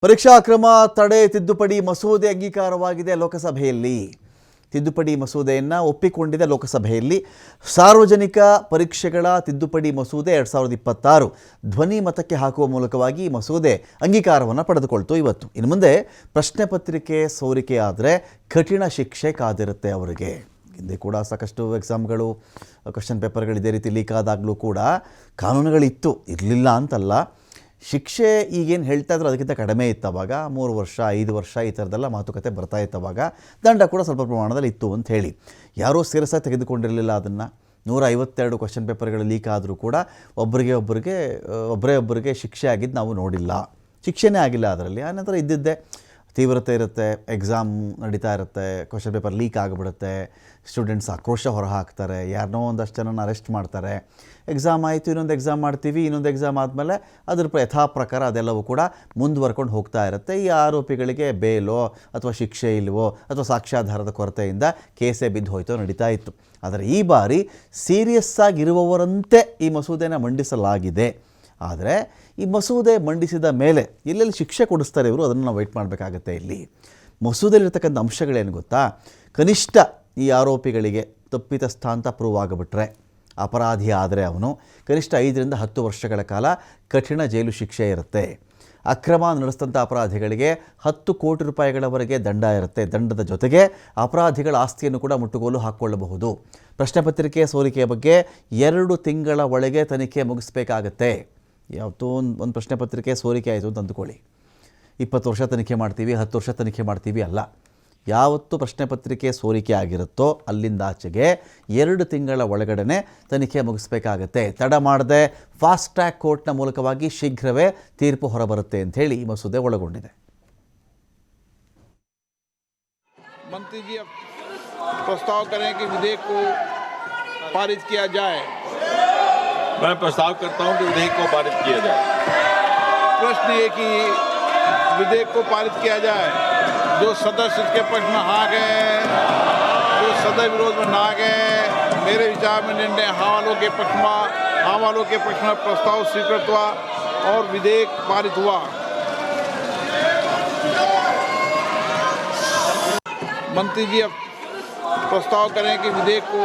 ಪರೀಕ್ಷಾ ಅಕ್ರಮ ತಡೆ ತಿದ್ದುಪಡಿ ಮಸೂದೆ ಅಂಗೀಕಾರವಾಗಿದೆ ಲೋಕಸಭೆಯಲ್ಲಿ. ತಿದ್ದುಪಡಿ ಮಸೂದೆಯನ್ನು ಒಪ್ಪಿಕೊಂಡಿದೆ ಲೋಕಸಭೆಯಲ್ಲಿ. ಸಾರ್ವಜನಿಕ ಪರೀಕ್ಷೆಗಳ ತಿದ್ದುಪಡಿ ಮಸೂದೆ 2026 ಧ್ವನಿ ಮತಕ್ಕೆ ಹಾಕುವ ಮೂಲಕವಾಗಿ ಈ ಮಸೂದೆ ಅಂಗೀಕಾರವನ್ನು ಪಡೆದುಕೊಳ್ತು ಇವತ್ತು. ಇನ್ನು ಮುಂದೆ ಪ್ರಶ್ನೆ ಪತ್ರಿಕೆ ಸೋರಿಕೆ ಆದರೆ ಕಠಿಣ ಶಿಕ್ಷೆ ಕಾದಿರುತ್ತೆ ಅವರಿಗೆ. ಹಿಂದೆ ಕೂಡ ಸಾಕಷ್ಟು ಎಕ್ಸಾಮ್ಗಳು ಕ್ವಶನ್ ಪೇಪರ್ಗಳು ಇದೇ ರೀತಿ ಲೀಕ್ ಆದಾಗಲೂ ಕೂಡ ಕಾನೂನುಗಳಿತ್ತು, ಇರಲಿಲ್ಲ ಅಂತಲ್ಲ. ಶಿಕ್ಷೆ ಈಗೇನು ಹೇಳ್ತಾ ಇದ್ರು ಅದಕ್ಕಿಂತ ಕಡಿಮೆ ಇತ್ತು. ಅವಾಗ 3 ವರ್ಷ 5 ವರ್ಷ ಈ ಥರದ್ದೆಲ್ಲ ಮಾತುಕತೆ ಬರ್ತಾ ಇತ್ತು. ಅವಾಗ ದಂಡ ಕೂಡ ಸ್ವಲ್ಪ ಪ್ರಮಾಣದಲ್ಲಿ ಇತ್ತು ಅಂತ ಹೇಳಿ ಯಾರೂ ಸೀರಿಯಸ್ಸಾಗಿ ತೆಗೆದುಕೊಂಡಿರಲಿಲ್ಲ ಅದನ್ನು. 152 ಕ್ವಶನ್ ಪೇಪರ್ಗಳು ಲೀಕ್ ಆದರೂ ಕೂಡ ಒಬ್ಬರಿಗೆ ಶಿಕ್ಷೆ ಆಗಿದ್ದು ನಾವು ನೋಡಿಲ್ಲ. ಶಿಕ್ಷೆನೇ ಆಗಿಲ್ಲ ಅದರಲ್ಲಿ. ಆನಂತರ ಇದ್ದಿದ್ದೇ ತೀವ್ರತೆ ಇರುತ್ತೆ, ಎಕ್ಸಾಮ್ ನಡೀತಾ ಇರುತ್ತೆ, ಕ್ವಶನ್ ಪೇಪರ್ ಲೀಕ್ ಆಗಿಬಿಡುತ್ತೆ, ಸ್ಟೂಡೆಂಟ್ಸ್ ಆಕ್ರೋಶ ಹೊರಹಾಕ್ತಾರೆ, ಯಾರನ್ನೋ ಒಂದಷ್ಟು ಜನನ ಅರೆಸ್ಟ್ ಮಾಡ್ತಾರೆ. ಎಕ್ಸಾಮ್ ಆಯಿತು, ಇನ್ನೊಂದು ಎಕ್ಸಾಮ್ ಮಾಡ್ತೀವಿ, ಇನ್ನೊಂದು ಎಕ್ಸಾಮ್ ಆದಮೇಲೆ ಅದ್ರ ಯಥಾ ಪ್ರಕಾರ ಅದೆಲ್ಲವೂ ಕೂಡ ಮುಂದುವರ್ಕೊಂಡು ಹೋಗ್ತಾ ಇರುತ್ತೆ. ಈ ಆರೋಪಿಗಳಿಗೆ ಬೇಲೋ ಅಥವಾ ಶಿಕ್ಷೆ ಇಲ್ವೋ ಅಥವಾ ಸಾಕ್ಷ್ಯಾಧಾರದ ಕೊರತೆಯಿಂದ ಕೇಸೇ ಬಿದ್ದು ಹೋಯ್ತೋ ನಡೀತಾ ಇತ್ತು. ಆದರೆ ಈ ಬಾರಿ ಸೀರಿಯಸ್ ಆಗಿರುವವರಂತೆ ಈ ಮಸೂದೆನ ಮಂಡಿಸಲಾಗಿದೆ. ಆದರೆ ಈ ಮಸೂದೆ ಮಂಡಿಸಿದ ಮೇಲೆ ಎಲ್ಲೆಲ್ಲಿ ಶಿಕ್ಷೆ ಕೊಡಿಸ್ತಾರೆ ಇವರು, ಅದನ್ನು ನಾವು ವೆಯ್ಟ್ ಮಾಡಬೇಕಾಗತ್ತೆ. ಇಲ್ಲಿ ಮಸೂದೆಯಲ್ಲಿರ್ತಕ್ಕಂಥ ಅಂಶಗಳೇನು ಗೊತ್ತಾ? ಕನಿಷ್ಠ ಈ ಆರೋಪಿಗಳಿಗೆ ತಪ್ಪಿತಸ್ಥ ಅಂತ ಪ್ರೂವ್ ಆಗಿಬಿಟ್ರೆ, ಅಪರಾಧಿ ಆದರೆ ಅವನು ಕನಿಷ್ಠ 5 ರಿಂದ 10 ವರ್ಷಗಳ ಕಾಲ ಕಠಿಣ ಜೈಲು ಶಿಕ್ಷೆ ಇರುತ್ತೆ. ಅಕ್ರಮ ನಡೆಸಿದಂಥ ಅಪರಾಧಿಗಳಿಗೆ 10 ಕೋಟಿ ರೂಪಾಯಿಗಳವರೆಗೆ ದಂಡ ಇರುತ್ತೆ. ದಂಡದ ಜೊತೆಗೆ ಅಪರಾಧಿಗಳ ಆಸ್ತಿಯನ್ನು ಕೂಡ ಮುಟ್ಟುಗೋಲು ಹಾಕ್ಕೊಳ್ಳಬಹುದು. ಪ್ರಶ್ನೆ ಪತ್ರಿಕೆ ಸೋರಿಕೆಯ ಬಗ್ಗೆ 2 ತಿಂಗಳ ಒಳಗೆ ತನಿಖೆ ಮುಗಿಸ್ಬೇಕಾಗತ್ತೆ. ಯಾವತ್ತೋ ಒಂದು ಪ್ರಶ್ನೆ ಪತ್ರಿಕೆ ಸೋರಿಕೆ ಆಯಿತು ಅಂತ ಅಂದ್ಕೊಳ್ಳಿ, 20 ವರ್ಷ ತನಿಖೆ ಮಾಡ್ತೀವಿ, 10 ವರ್ಷ ತನಿಖೆ ಮಾಡ್ತೀವಿ ಅಲ್ಲ. ಯಾವತ್ತು ಪ್ರಶ್ನೆ ಪತ್ರಿಕೆ ಸೋರಿಕೆ ಆಗಿರುತ್ತೋ ಅಲ್ಲಿಂದ ಆಚೆಗೆ 2 ತಿಂಗಳ ಒಳಗಡೆ ತನಿಖೆ ಮುಗಿಸ್ಬೇಕಾಗತ್ತೆ. ತಡ ಮಾಡದೆ ಫಾಸ್ಟ್ ಟ್ರ್ಯಾಕ್ ಕೋರ್ಟ್ನ ಮೂಲಕವಾಗಿ ಶೀಘ್ರವೇ ತೀರ್ಪು ಹೊರಬರುತ್ತೆ ಅಂತ ಹೇಳಿ ಈ ಮಸೂದೆ ಒಳಗೊಂಡಿದೆ. मंत्री जी प्रस्ताव करें कि विधेयक को पारित किया जाए। मैं प्रस्ताव करता हूं कि विधेयक को पारित किया जाए। प्रश्न ये कि विधेयक को पारित किया जाए। जो सदस्य इसके पक्ष में हाँ गए, जो सदस्य विरोध में ना गए, मेरे विचार में निर्णय हाँ वालों के पक्ष में प्रस्ताव स्वीकृत हुआ और विधेयक पारित हुआ। मंत्री जी प्रस्ताव करें कि विधेयक को